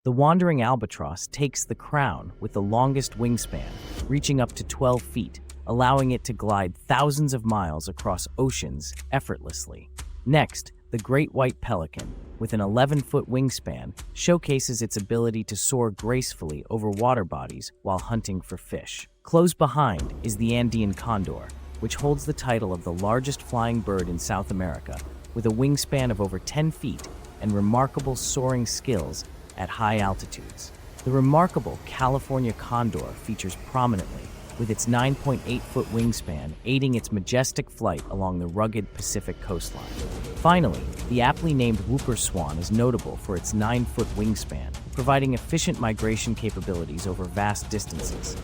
The Wandering Albatross takes the crown with the longest wingspan, reaching up to 12 feet, allowing it to glide thousands of miles across oceans effortlessly. Next, the Great White Pelican, with an 11-foot wingspan, showcases its ability to soar gracefully over water bodies while hunting for fish. Close behind is the Andean Condor, which holds the title of the largest flying bird in South America, with a wingspan of over 10 feet and remarkable soaring skills at high altitudes. The remarkable California condor features prominently, with its 9.8-foot wingspan aiding its majestic flight along the rugged Pacific coastline. Finally, the aptly named whooper swan is notable for its 9-foot wingspan, providing efficient migration capabilities over vast distances.